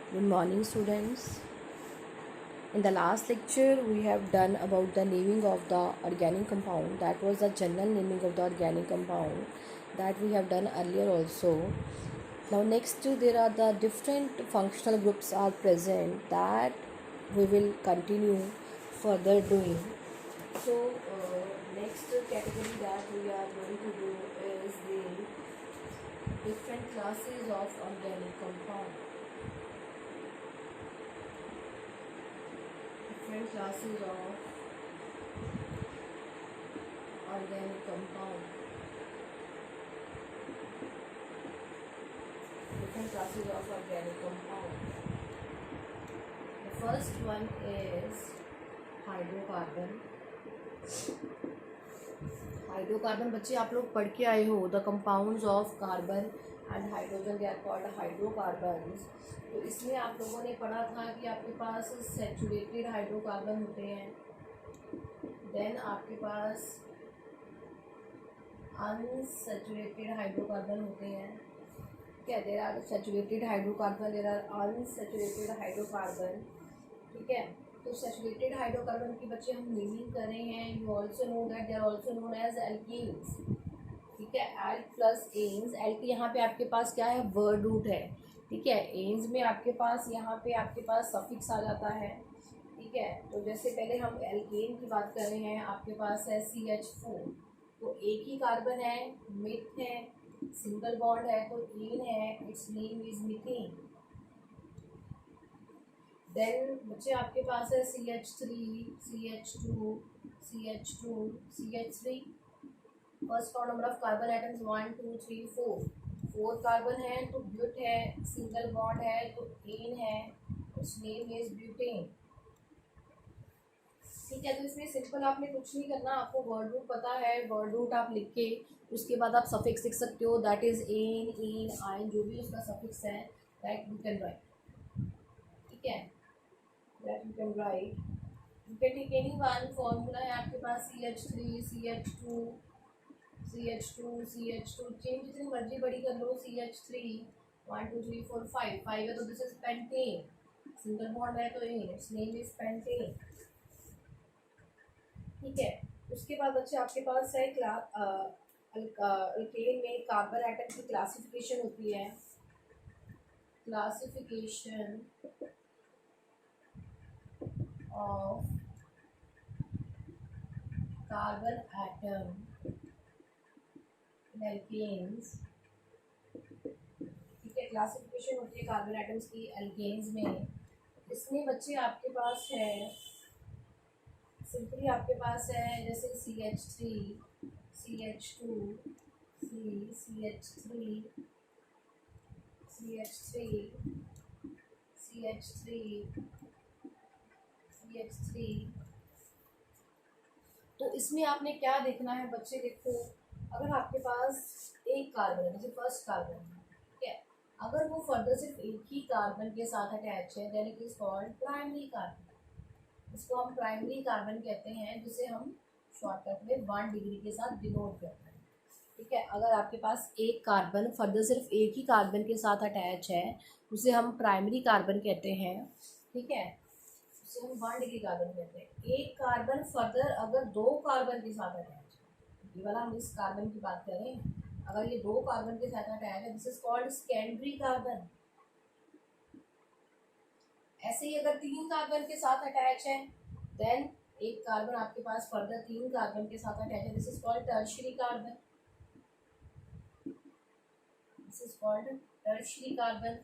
Good morning, students. In the last lecture, we have done about the naming of the organic compound. That was the general naming of the organic compound that we have done earlier also. Now, next, there are the different functional groups are present that we will continue further doing. So, next category that we are going to do is the different classes of organic compound. Different classes of organic compound. Different classes of organic compound. The first one is hydrocarbon. Hydrocarbon बच्चे आप लोग पढ़ के आए हो. The compounds of carbon and hydrogen they are called hydrocarbons. तो इसमें आप लोगों ने पढ़ा था कि आपके पास सैचुरेटेड हाइड्रोकार्बन होते हैं, देन आपके पास अनसैचुरेटेड हाइड्रोकार्बन होते हैं. क्या there are saturated hydrocarbon, there are unsaturated hydrocarbon. ठीक है, तो सैचुरेटेड हाइड्रोकार्बन की बच्चे हम नेमिंग कर रहे हैं. You also know that they are also known as alkenes. ठीक है, एल्क प्लस एन्स. एल्क यहाँ पे आपके पास क्या है, वर्ड रूट है. ठीक है, एन्स में आपके पास यहाँ पे आपके पास सफिक्स आ जाता है. ठीक है, तो जैसे पहले हम एल्केन की बात कर रहे हैं, आपके पास है CH4. तो एक ही कार्बन है, मिथ है, सिंगल बॉन्ड है, तो एन है, its name is methane. Then बच्चे आपके पास है CH3, CH2, CH2, CH3. First count number of carbon atoms 1 2 3 4. 4 carbon है तो ब्यूट है, सिंगल बॉन्ड है तो एन है, इट्स नेम इज ब्यूटेन. ठीक है, तो इसमें सिंपल आपने कुछ नहीं करना, आपको वर्ड रूट पता है, वर्ड रूट आप लिख के उसके बाद आप सफिक्स लिख सकते हो. दैट इज एन आयन, जो भी उसका सफिक्स है दैट यू कैन राइट. ठीक है, that you can write. You can take any one. Formula है आपके पास CH3, CH2, CH2, CH2. Change जितनी मर्जी बड़ी कर लो. CH3 1 2 3 4 5 5 है तो this is pentane. Single bond है तो इट्स नेम इज पेंटेन. ठीक है, उसके बाद बच्चे आपके पास है अल्केन में कार्बन एटम की क्लासिफिकेशन होती है. Classification of carbon atom in alkanes. ठीक है, क्लासिफिकेशन होती है कार्बन एटम्स की एल्केन्स में. इसमें बच्चे आपके पास है सिंपली आपके पास है जैसे CH3, CH2, CH3, CH3, CH3, CH3. तो इसमें आपने क्या देखना है बच्चे, देखो अगर आपके पास एक कार्बन है, जैसे फर्स्ट कार्बन है, ठीक है, अगर वो फर्दर सिर्फ एक ही कार्बन के साथ अटैच है then it is called primary carbon. इसको हम प्राइमरी कार्बन कहते हैं, जिसे हम शॉर्टकट में 1 डिग्री के साथ डिनोट करते हैं. ठीक है, अगर आपके पास एक कार्बन फर्दर सिर्फ एक ही कार्बन के साथ अटैच है उसे हम प्राइमरी कार्बन कहते हैं. ठीक है, उसे हम 1 डिग्री कार्बन कहते हैं. एक कार्बन फर्दर अगर 2 कार्बन के साथ अटैच है, ये वाला हम इस कार्बन की बात करें, अगर ये 2 कार्बन के साथ अटैच है this is called secondary carbon. ऐसे ही अगर 3 कार्बन के साथ अटैच है देन एक कार्बन आपके पास फर्दर 3 कार्बन के साथ अटैच है, this is called tertiary carbon. This is called tertiary carbon.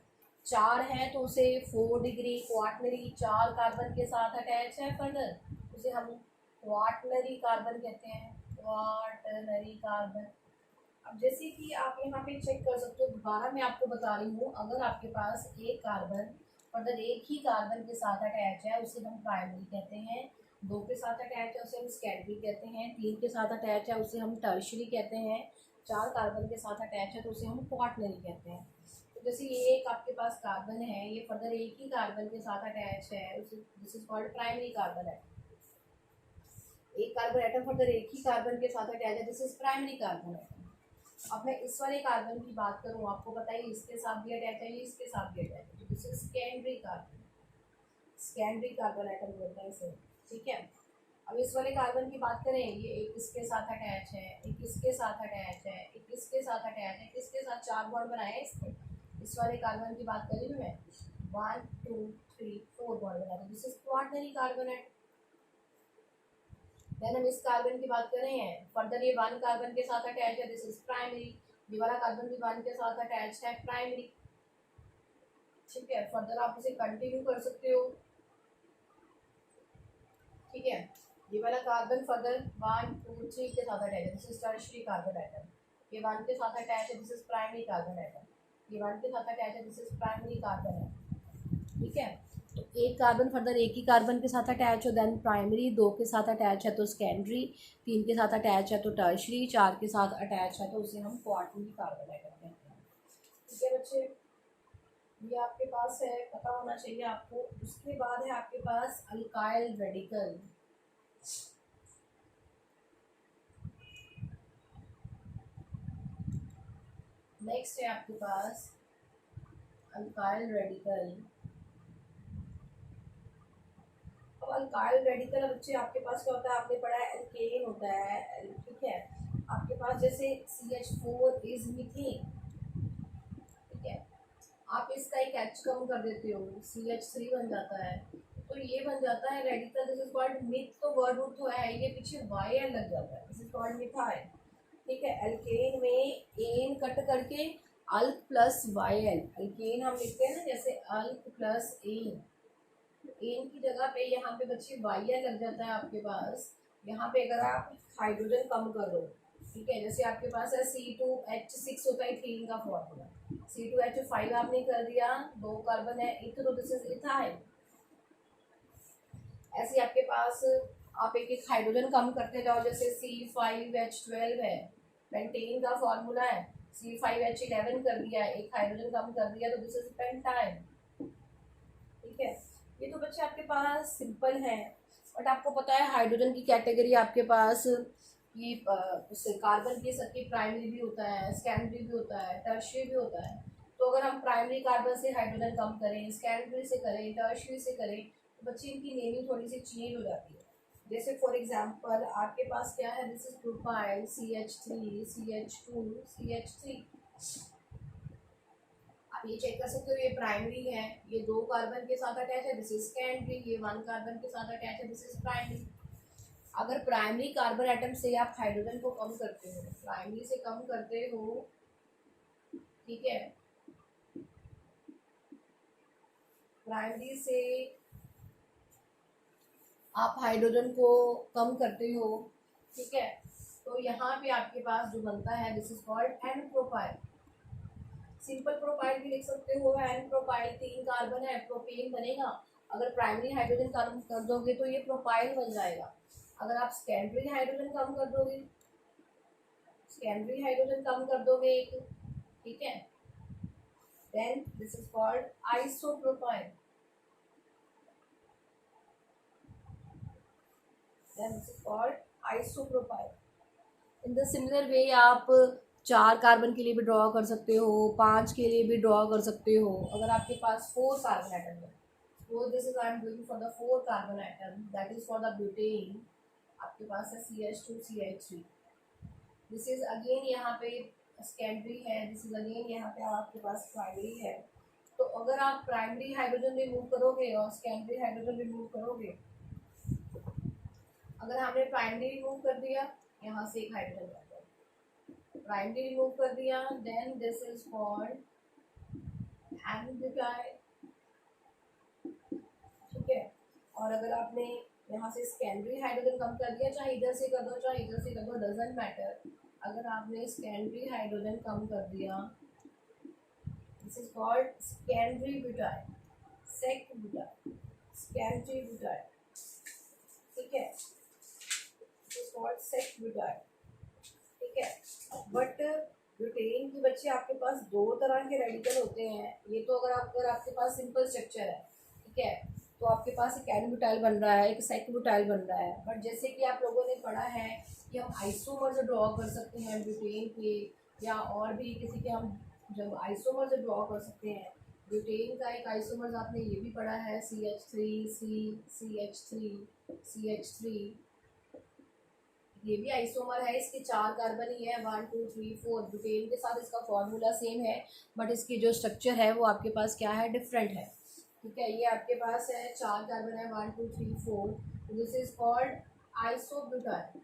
4 है तो उसे 4 डिग्री क्वार्टनरी, 4 कार्बन के साथ अटैच है फर्दर, उसे हम क्वार्टनरी कार्बन कहते हैं. Quaternary carbon. अब जैसे कि आप यहाँ पे चेक कर सकते हो, दोबारा मैं आपको बता रही हूँ, अगर आपके पास एक कार्बन फर्दर एक ही कार्बन के साथ अटैच है उसे हम प्राइमरी कहते हैं. 2 के साथ अटैच है उसे हम सेकेंडरी कहते हैं. 3 के साथ अटैच है उसे हम टर्शियरी कहते हैं. 4 कार्बन के साथ अटैच है तो उसे हम क्वार्टनरी कहते हैं. तो जैसे ये एक आपके पास कार्बन है, ये फर्दर एक ही कार्बन के साथ अटैच है, उसे this is called primary carbon है. एक कार्बन एटम फर्दर एक ही कार्बन के साथ अटैच है, this is primary carbon atom. अब मैं इस वाले कार्बन की बात करूँ, आपको पता है इसके साथ भी अटैच है, इसके साथ भी अटैच है, तो this is secondary carbon, secondary carbon atom बोलते हैं इसे, ठीक है। अब इस वाले कार्बन की बात करें, ये एक इसके साथ अटैच है, एक इसके साथ अटैच है, एक इसके साथ अटैच है, इसके साथ 4 बॉन्ड बनाए हैं इसने। इस वाले कार्बन की बात करी मैं, 1 2 3 4 बॉन्ड बनाए, दिस इज क्वाaternary कार्बन है। देन हम इस कार्बन की बात कर रहे हैं, फर्दर ये 1 कार्बन के साथ अटैच है, दिस इज प्राइमरी। ये वाला कार्बन भी 1 के साथ अटैच है, प्राइमरी, ठीक है। फर्दर आप इसे कंटिन्यू कर सकते हो, ठीक है। ये वाला कार्बन फर्दर 1 2 3 के साथ अटैच है, this is tertiary carbon atom. ये 1 के साथ अटैच है, this is primary carbon atom. ये 1 के साथ अटैच है, दिस इज प्राइमरी कार्बन है, ठीक है। तो एक कार्बन फर्दर एक ही कार्बन के साथ अटैच हो, देन प्राइमरी, 2 के साथ अटैच है तो सेकेंडरी, 3 के साथ अटैच है तो टर्शियरी, 4 के साथ अटैच है तो उसे हम क्वाटरनरी कार्बन आइटम कहते हैं, ठीक है बच्चे। ये आपके पास है, पता होना चाहिए आपको। उसके बाद है आपके पास अल्काइल रेडिकल। नेक्स्ट है आपके पास अल्काइल रेडिकल। अब अल्काइल रेडिकल बच्चे आपके पास क्या होता है, आपने पढ़ा है एल्केन होता है, ठीक है। आपके पास जैसे CH4 इज मीथेन, ठीक है। आप इसका एक H कम कर देते हो, CH3 बन जाता है, तो ये बन जाता है radical, this is called myth. तो वर्ड रूट तो है, ये पीछे YL लग जाता है, दिस इज कॉल्ड मिथाइल, ठीक है। एल्केन में एन कट करके अल्क प्लस YL, एल्केन हम लिखते हैं ना जैसे अल्क प्लस एन, एन की जगह पे यहाँ पे बच्चे YL लग जाता है आपके पास। यहाँ पे अगर आप हाइड्रोजन कम कर दो, ठीक है, जैसे आपके पास है C2H6 होता है इथीन का फॉर्मूला, C2H5 आपने कर दिया, 2 कार्बन है इथ, तो दिस इज इथाइल। ऐसे आपके पास आप एक एक हाइड्रोजन कम करते जाओ, जैसे C5H12 है, पेंटेन का फॉर्मूला है, C5H11 कर दिया, एक हाइड्रोजन कम कर दिया तो दिस इज पेंटाइल, ठीक है। ये तो बच्चे आपके पास सिंपल है, बट आपको पता है हाइड्रोजन की कैटेगरी आपके पास ये कार्बन की सबकी प्राइमरी भी होता है, सेकेंडरी भी होता है, टर्शियरी भी होता है। तो अगर हम प्राइमरी कार्बन से हाइड्रोजन कम करें, सेकेंडरी से करें, टर्शियरी से करें, तो बच्चे इनकी नेमिंग थोड़ी सी चेंज हो जाती है। जैसे फॉर एग्जांपल आपके पास क्या है, this is propyl, CH3 CH2 CH3। आप ये चेक कर सकते हो, ये प्राइमरी है, ये 2 कार्बन के साथ अटैच है, दिस इज सेकेंडरी, ये 1 कार्बन के साथ अटैच है, दिस इज प्राइमरी। अगर प्राइमरी कार्बन एटम से आप हाइड्रोजन को कम करते हो, प्राइमरी से कम करते हो, ठीक है, प्राइमरी से आप हाइड्रोजन को कम करते हो, ठीक है, तो यहाँ पे आपके पास जो बनता है this is called an propyl. Simple propyl भी लिख सकते हो, एन प्रोपाइल, 3 कार्बन है, प्रोपेन बनेगा। अगर प्राइमरी हाइड्रोजन कम कर दोगे तो ये प्रोपाइल बन जाएगा। अगर आप सेकेंडरी हाइड्रोजन कम कर दोगे, सेकेंडरी हाइड्रोजन कम कर दोगे एक, ठीक है, then this is called isopropyl, then this is called isopropyl. In the similar way आप 4 कार्बन के लिए भी ड्रॉ कर सकते हो, 5 के लिए भी ड्रॉ कर सकते हो। अगर आपके पास 4 कार्बन आइटम है, so this is I am doing for the 4 carbon atom, that is for the butane, आपके पास है CH2 CH3, this is again यहाँ पे सेकेंडरी है, दिस इज अगेन यहाँ पे आपके पास प्राइमरी है। तो अगर आप प्राइमरी हाइड्रोजन रिमूव करोगे और सेकेंडरी हाइड्रोजन रिमूव करोगे, अगर हमने प्राइमरी रिमूव कर दिया, यहाँ से एक हाइड्रोजन आ जाएगा, प्राइमरी रिमूव कर दिया, then this is called n butyl, ठीक है। और अगर आपने यहाँ से सेकेंडरी हाइड्रोजन कम कर दिया, चाहे इधर से कर दो चाहे इधर से कर दो, डजेंट मैटर, अगर आपने सेकेंडरी हाइड्रोजन कम कर दिया, this is called secondary butyl, sec butyl, secondary butyl, ठीक है, this is called sec butyl, ठीक है। बट ब्यूटेन की बच्चे आपके पास 2 तरह के रेडिकल होते हैं। ये तो अगर आपके पास सिंपल स्ट्रक्चर है, ठीक है, तो आपके पास एक एन-ब्यूटाइल बन रहा है, एक सेक-ब्यूटाइल बन रहा है। बट जैसे कि आप लोगों ने पढ़ा है कि हम आइसोमर्स ड्रॉ कर सकते हैं ब्यूटेन के, या और भी किसी के हम जब आइसोमर्स ड्रॉ कर सकते हैं, ब्यूटेन का एक आइसोमर्स आपने ये भी पढ़ा है, CH3 CH3 CH3, ये भी आइसोमर है, इसके 4 कार्बन ही है, 1 2 3 4। ब्यूटेन के साथ इसका फॉर्मूला सेम है, बट इसकी जो स्ट्रक्चर है वो आपके पास क्या है, डिफरेंट है। ठीक है, ये आपके पास है 4 कार्बन है, 1 2 3 4, this is called isobutyl.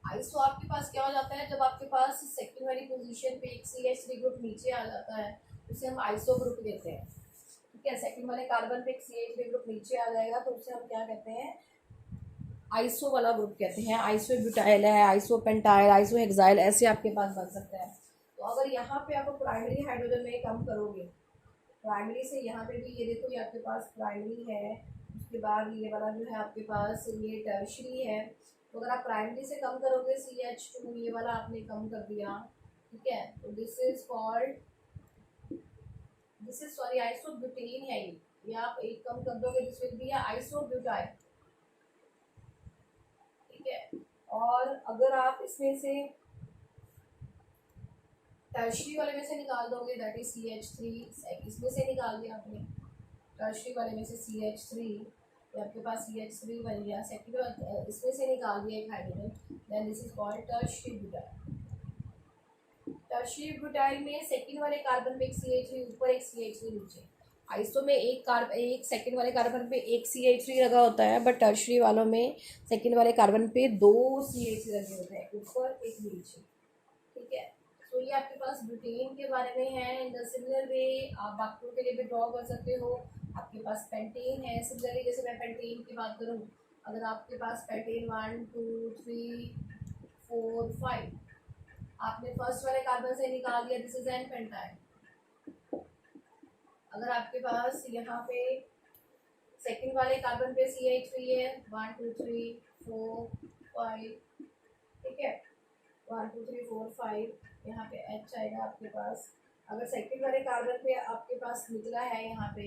Iso आपके पास क्या हो जाता है, जब आपके पास सेकेंड वाली पोजीशन पे एक CH3 ग्रुप नीचे आ जाता है, उसे हम आइसो ग्रुप कहते हैं। ठीक है, सेकेंड वाले कार्बन पे एक CH3 ग्रुप नीचे आ जाएगा तो उसे हम क्या कहते हैं, आइसो वाला ग्रुप कहते हैं। आइसो ब्यूटाइल है, आइसो पेंटाइल, आइसो हेक्साइल, ऐसे आपके पास बन सकता है। तो अगर यहाँ पे आप प्राइमरी हाइड्रोजन में कम करोगे, प्राइमरी से यहाँ पे भी ये देखो, ये आपके पास प्राइमरी है, उसके बाद ये वाला जो है आपके पास ये टर्शरी है। तो अगर आप प्राइमरी से कम करोगे CH2, ये वाला आपने कम कर दिया, ठीक है, तो this is called, this is sorry isobutane है ये आप एक कम कर दोगे, दिस विल बी आइसोब्यूटाइल। ठीक है, और अगर आप इसमें से टर्शरी वाले में से निकाल दोगे, दैट इज CH3, इसमें से निकाल दिया आपने टर्शरी वाले में से CH3, तो आपके पास CH3 बन गया, सेकेंड इसमें से निकाल दिया एक hydrogen, then this is called tertiary butyl. Tertiary butyl में सेकेंड वाले कार्बन पे एक CH3 ऊपर, एक CH3 नीचे। आइसो में एक सेकेंड वाले कार्बन पे एक CH3 लगा होता है, बट टर्शरी वालों में सेकेंड वाले कार्बन पे 2 CH3 लगे होते हैं, ऊपर एक नीचे। ठीक है, तो ये आपके पास ब्यूटेन के बारे में है। इन द सिमिलर वे आप बाकियों के लिए भी ड्रॉ कर सकते हो। आपके पास पेंटेन है, सिमिलरली जैसे मैं पेंटेन की बात करूँ, अगर आपके पास पेंटेन 1 2 3 4 5, आपने फर्स्ट वाले कार्बन से निकाल दिया, दिस इज एन पेंटाइल। अगर आपके पास यहाँ पे सेकंड वाले कार्बन पे CH3 है, 1 2 3 4 5, ठीक है, 1 2 3 4 5, यहाँ पे H आएगा आपके पास। अगर सेकंड वाले कार्बन पे आपके पास निकला है, यहाँ पे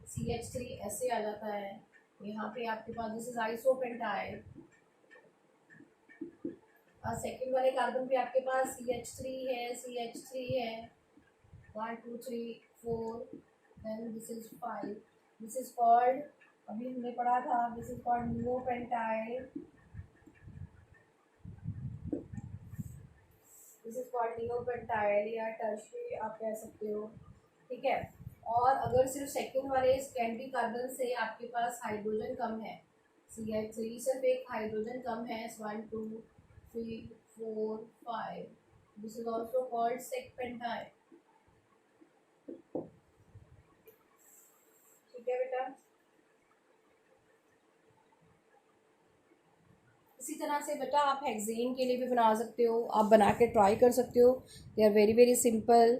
CH3 ऐसे आ जाता है, यहाँ पे आपके पास दिस इज आइसोपेंटाइल। सेकंड वाले कार्बन पे आपके पास CH3 है, 1 2 3 4, then this is 5, this is called, अभी हमने पढ़ा था, this is called neopentyl, this is called neopentyl या टर्शरी आप कह सकते हो। ठीक है, और अगर सिर्फ सेकंड वाले सेकेंडरी कार्बन से आपके पास हाइड्रोजन कम है, CH3 सिर्फ एक हाइड्रोजन कम है, 1 2 3 4 5, दिस इज ऑल्सो कॉल्ड सेकपेंटाइल। ठीक है बेटा, इसी तरह से बेटा आप हेक्सेन के लिए भी बना सकते हो, आप बना के ट्राई कर सकते हो, they are very very simple.